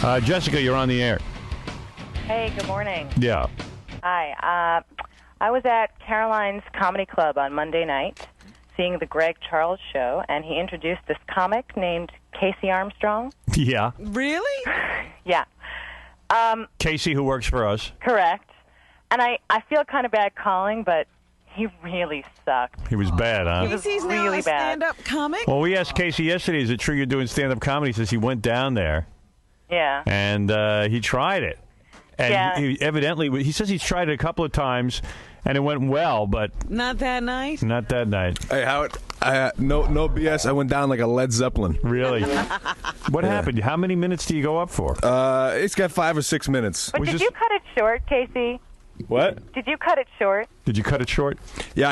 Jessica, you're on the air. Hey, good morning. Yeah. Hi. I was at Caroline's Comedy Club on Monday night seeing the Greg Charles show, and he introduced this comic named Casey Armstrong. Yeah. Really? Yeah. Casey, who works for us. Correct. And I feel kind of bad calling, but he really sucked. He was bad, huh? was Casey's now really a bad. stand-up comic? Well, we asked Casey yesterday, is it true you're doing stand-up comedy? He says he went down there, Yeah. and he tried it. And Yeah. he says he's tried it a couple of times, and it went well, but Not that night? not that night. Hey, Howard, no BS. I went down like a Led Zeppelin. Really? What happened? How many minutes do you go up for? It's got 5 or 6 minutes. But Was did this- you cut it short, Casey? What? Did you cut it short? Did you cut it short? Yeah,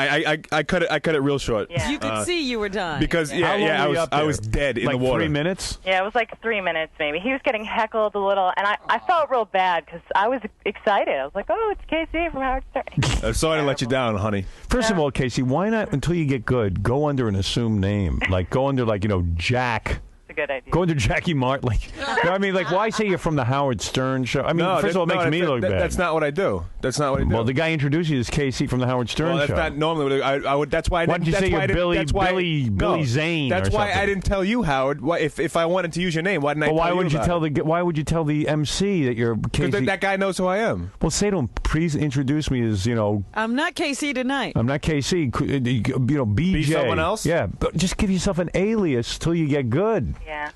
I cut it. I cut it real short. Yeah. You could see you were done. Because How long were you up I there? was dead in like the water. 3 minutes? Yeah, it was like 3 minutes maybe. He was getting heckled a little, and I felt real bad because I was excited. I was like, oh, it's Casey from Howard Stern. Sorry to let you down, honey. First of all, Casey, why not, until you get good, go under an assumed name? Like, go under, Jack. It's a good idea. Go under Jackie Martin. I mean, why say you're from the Howard Stern show? I mean, first of all, it makes me look bad. That's not what I do. That's not what I do. Well, the guy introduced you as Casey from the Howard Stern Well, that's show. not normally. I would. That's why. I Why didn't, did you that's say why you're I didn't- Billy- that's why, Billy Zane That's or why something? I didn't tell you, Howard. If I wanted to use your name, why didn't I? But why tell would you about tell it? Why would you tell the MC that you're Casey? Because that guy knows who I am. Well, say to him, please introduce me as I'm not Casey tonight. I'm not Casey. BJ. Be someone else? Yeah, but just give yourself an alias till you get good. Yeah.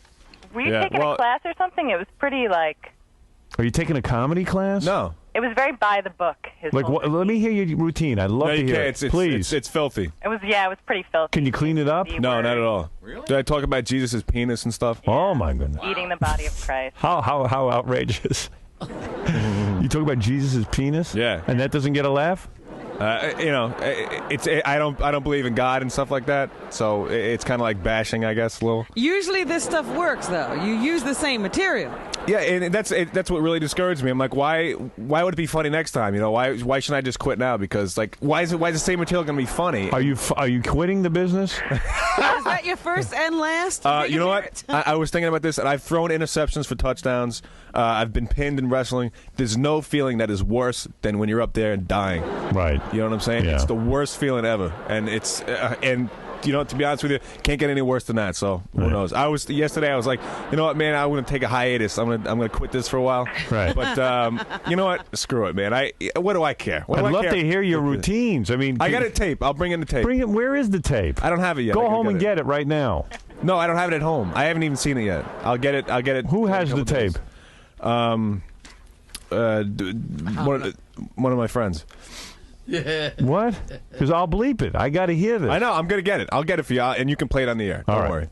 Were you Yeah, taking well- a class or something? It was pretty Are you taking a comedy class? No. it was very by the book. His whole Let me hear your routine. I'd love No, to you hear can't. it. Please. It's filthy. It was pretty filthy. Can you clean it up? No, not at all. Really? Did I talk about Jesus' penis and stuff? Oh my goodness. Eating the body of Christ. How outrageous. You talk about Jesus' penis? Yeah. And that doesn't get a laugh? I don't believe in God and stuff like that. So it's kind of like bashing, I guess, a little. Usually this stuff works, though. You use the same material. Yeah, and that's what really discouraged me. I'm like, why would it be funny next time? Why shouldn't I just quit now? Because why is the same material going to be funny? Are you quitting the business? Is that your first and last? You know what? I was thinking about this, and I've thrown interceptions for touchdowns. I've been pinned in wrestling. There's no feeling that is worse than when you're up there and dying. Right. You know what I'm saying? Yeah. It's the worst feeling ever, and it's to be honest with you, can't get any worse than that. So who knows? Yesterday. I was like, you know what, man? I'm going to take a hiatus. I'm going to quit this for a while. Right. But you know what? Screw it, man. What do I care? I'd love to hear your routines. I mean, I got a tape. I'll bring in the tape. Bring it. Where is the tape? I don't have it yet. Go home and get it right now. No, I don't have it at home. I haven't even seen it yet. I'll get it. Who in a has the couple days. tape? One of my friends. What? Because I'll bleep it. I got to hear this. I know. I'm gonna get it. I'll get it for you, and you can play it on the air. All Don't right. worry.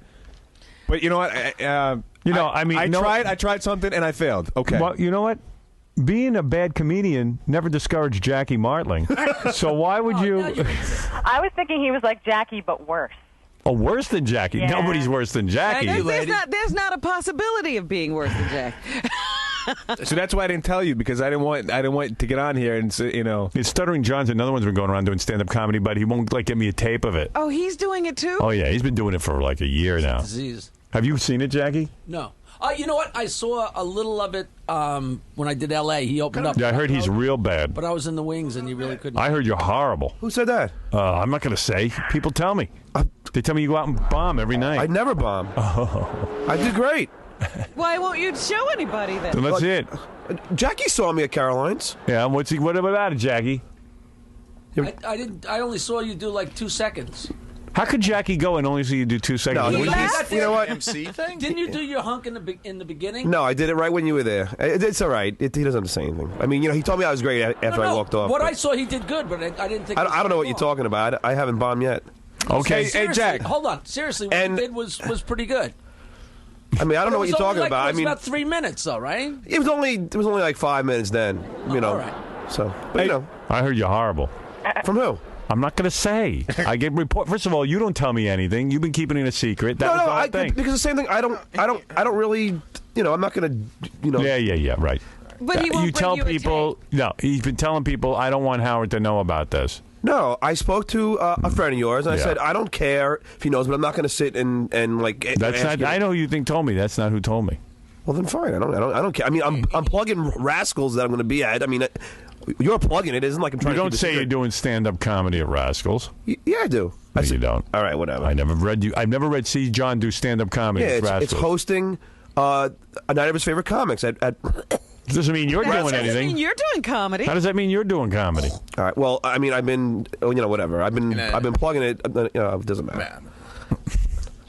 But you know what? I tried something and I failed. Okay. Well, you know what? Being a bad comedian never discouraged Jackie Martling. So why would you? I was thinking he was like Jackie, but worse. Oh, worse than Jackie. Yeah. Nobody's worse than Jackie. There's not a possibility of being worse than Jack. So that's why I didn't tell you, because I didn't want to get on here and say, It's Stuttering John's another one's been going around doing stand-up comedy, but he won't get me a tape of it. Oh, he's doing it too? Oh yeah, he's been doing it for like a year now. Disease. Have you seen it, Jackie? No. You know what? I saw a little of it when I did L.A. He opened up. Yeah, I heard he's real bad. But I was in the wings, and he really couldn't. I heard you're horrible. Who said that? I'm not going to say. People tell me. They tell me you go out and bomb every night. I never bomb. I did great. Why won't you show anybody then? Then that's it. Jackie saw me at Caroline's. Yeah, what about it, Jackie? I didn't. I only saw you do like 2 seconds. How could Jackie go and only see you do 2 seconds? No, He you laughed. know what? MC thing? Didn't you do your hunk in the beginning? No, I did it right when you were there. It's all right. He doesn't have to say anything. I mean, he told me I was great after I walked off. What but I saw, he did good, but I didn't think. I don't know what you're talking about. I haven't bombed yet. Okay. Hey, Seriously, Jack. hold on. Seriously, what And- you did was pretty good. I mean, I don't know what you're talking It about. I was mean, about 3 minutes, though, right? it was only like 5 minutes then. You know. All right. So, but I heard you're horrible. from who? I'm not going to say. I get report. First of all, you don't tell me anything. You've been keeping it a secret. That was the whole thing. Because the same thing. I don't really. I'm not gonna. Yeah. Right. But he won't you bring tell you a people. No, he's been telling people. I don't want Howard to know about this. No, I spoke to a friend of yours, and I Yeah. said I don't care if he knows, but I'm not going to sit and like. That's ask not. you- I know who you think told me. That's not who told me. Well, then fine. I don't care. I mean, I'm plugging Rascals that I'm going to be at. I mean, you're plugging it. It isn't like I'm trying You to don't say you're doing stand-up comedy at Rascals. Yeah, I do. No, you don't. All right, whatever. I've never read C. John do stand-up comedy Yeah, at Rascals. it's hosting a night of his favorite comics at Doesn't mean you're doing Doesn't anything. mean you're doing comedy. How does that mean you're doing comedy? All right. Well, I mean, I've been, whatever. I've been plugging it. It doesn't matter.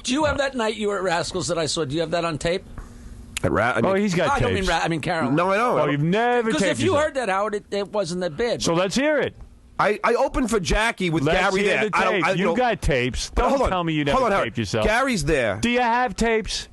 Do you have that night you were at Rascals that I saw? Do you have that on tape? He's got I don't tapes. mean I mean Caroline. No, I don't. Oh, you've never Because taped if you yourself. heard that, Howard, it wasn't that bad. So let's hear it. I opened for Jackie with Let's Gary hear there. the tapes. You got tapes. But Don't hold on. tell me you Hold never on, taped yourself. Gary's there. Do you have tapes?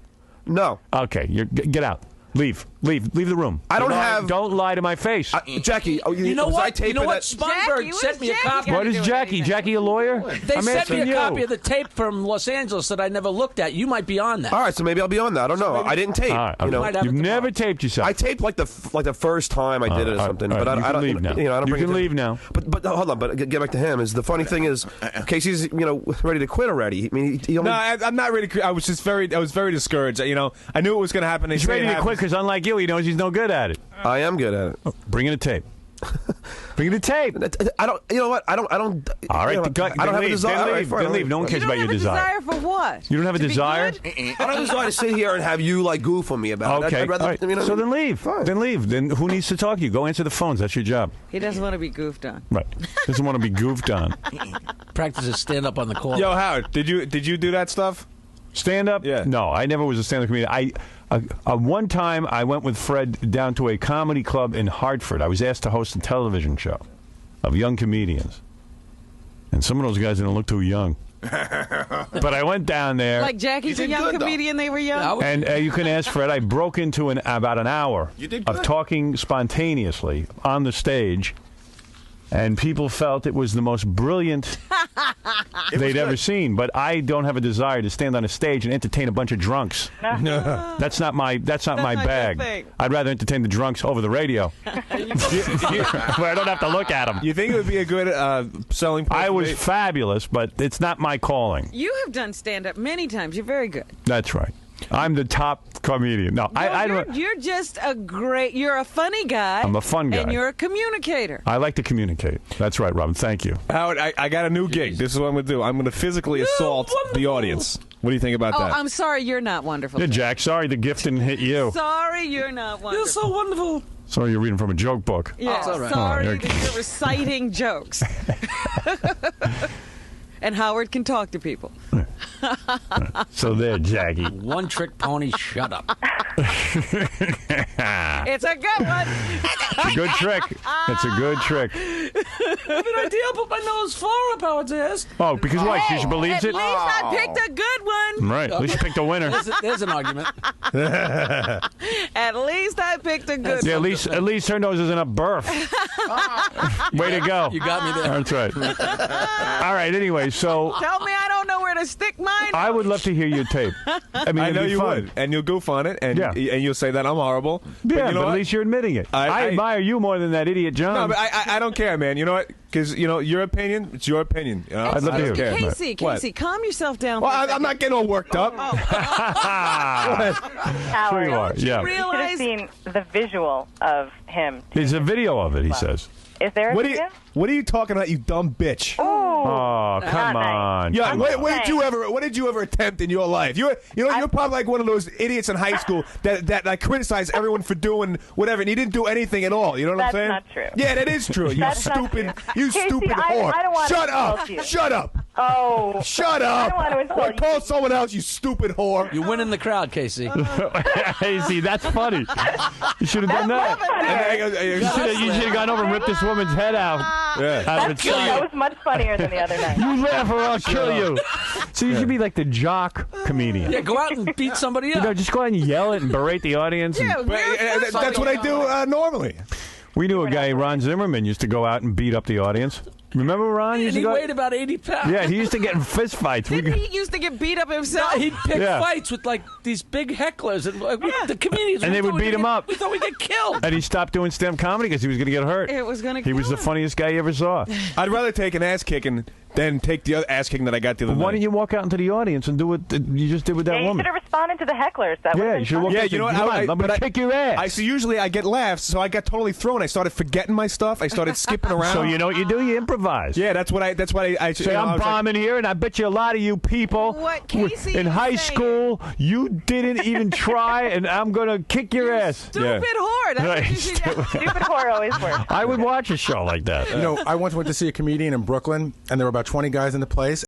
No. Okay, get out. Leave the room. I don't have. Don't lie to my face. Jackie. you know was I what? You taping know what? that- Sponberg Jackie, sent me a what is copy. Jackie What is doing Jackie? anything? Jackie a lawyer? They I'm sent me asking a you. copy of the tape from Los Angeles that I never looked at. You might be on that. All right, so maybe I'll be on that. I don't know. I didn't tape. All right, you know, Might have you've it tomorrow. never taped yourself. I taped like the first time I did it or all right, something. all right, But you I can don't leave now. I don't You bring can it to- leave now. But hold on. But get back to him. Is the funny thing is Casey's ready to quit already. I mean, he only, No, I'm not ready. I was very discouraged. I knew it was going to happen. They He's say ready it to happens. quit because, unlike you, he knows he's no good at it. I am good at it. Bring in a tape. Bring in a tape. I don't. You know what? I don't. All right, you know, then I don't have a leave. desire. Then All right, leave. fine, Then leave. No one You cares don't about your have a desire. desire for what? You don't have a To be desire? good? I don't have a desire to sit here and have you like goof on me about it. Okay. I'd rather, all right. you know what I So mean? then leave. Fine. Then leave. Then who needs to talk to you? Go answer the phones. That's your job. He doesn't want to be goofed on. Right. Doesn't want to be goofed on. Practices stand up on the call. Yo, Howard, did you do that stuff? Stand up? Yeah. No, I never was a stand up comedian. One time I went with Fred down to a comedy club in Hartford. I was asked to host a television show of young comedians. And some of those guys didn't look too young. But I went down there. Like Jackie's a young comedian, they were young. And you can ask Fred. I broke into about an hour of talking spontaneously on the stage, and people felt it was the most brilliant they'd ever seen. But I don't have a desire to stand on a stage and entertain a bunch of drunks. That's not my not your bag. thing. I'd rather entertain the drunks over the radio, where I don't have to look at them. You think it would be a good selling point? I for was me? fabulous, but it's not my calling. You have done stand-up many times. You're very good. That's right. I'm the top comedian. No, I don't. You're just you're a funny guy. I'm a fun guy. And you're a communicator. I like to communicate. That's right, Robin. Thank you. Howard, I got a new gig. This is what I'm going to do. I'm going to physically assault the audience. What do you think about Oh, that? I'm sorry you're not wonderful. Yeah, Jack, sorry the gift didn't hit you. Sorry you're not wonderful. You're so wonderful. Sorry you're reading from a joke book. Yeah, all right. sorry Oh, you're- that you're reciting jokes. And Howard can talk to people. So there, Jackie. One trick pony. Shut up. It's a good one. It's a good trick. It's a good trick. Good idea. I'll put my nose far up Howard's ass. Oh, because what? She believes At it? least I picked a good one. Right. At least you picked a winner. There's an argument. At least I picked a good Yeah, one. at least her nose isn't a birth. Way to go. You got me there. That's right. All right. Anyway, so Tell me I don't know where to stick mine. I would love to hear your tape. I mean, I it'd know be you fun. would, and you'll goof on it, and Yeah. and you'll say that I'm horrible. Yeah, you know but what? at least you're admitting it. I I admire you more than that idiot John. No, but I don't care, man. You know what? Because your opinion, it's your opinion. You know? I'd love I to don't hear care. it. Casey, What? calm yourself down. Well, for a I'm second. not getting all worked up. Howard, Sure you are. You Yeah. you should have realize seen the visual of him. There's a video of it, he says. Is there a video? What are you talking about, you dumb bitch? Oh, come nice. on. Yeah, Come what on. did you ever attempt in your life? You're probably like one of those idiots in high school that like criticize everyone for doing whatever, and you didn't do anything at all. You know what I'm That's saying? not true. Yeah, that is true. You That's not stupid, true. you Casey, stupid I whore. don't want to Shut up! insult you. Shut up! Oh, Shut up! I don't want to insult Or you. call someone else, you stupid whore. You win in the crowd, Casey. Hey, see, that's funny. You should have done that. You should have gone over and ripped this woman's head out. Yeah. Out of its that socket. was much funnier than the other night. You laugh or I'll kill you. So you should be like the jock comedian. Yeah, go out and beat somebody up. Just go out and yell it and berate the audience. Yeah, And we're That's what I do normally. we knew a guy, Ron Zimmerman, used to go out and beat up the audience. Remember Ron? and Used to he go, weighed about 80 pounds. yeah, he used to get in fist fights. Didn't he used to get beat up himself? He'd pick Yeah. fights with like these big hecklers and like, the comedians. And we they would thought we'd beat him get- up. We thought we'd get killed. And he stopped doing stand-up comedy because he was going to get hurt. It was going to He was the funniest guy you ever saw. I'd rather take an ass kicking than take the other ass kicking that I got the other night. Why don't you walk out into the audience and do what you just did with that Yeah, you woman? should have responded to the hecklers. That Yeah, would've you should been walk fun. out. you know what? Come on, I'm but gonna kick your ass. So usually I get laughs, so I got totally thrown. I started forgetting my stuff. I started skipping around. So you know what you do? You improvise. Yeah, that's what I Say, you know, I I'm was like, bombing here, and I bet you a lot of you people What Casey in is high saying. school, you didn't even try, and I'm going to kick your ass. Stupid whore. That's what you should do. Stupid whore always works. I would watch a show like that. I once went to see a comedian in Brooklyn, and there were about 20 guys in the place.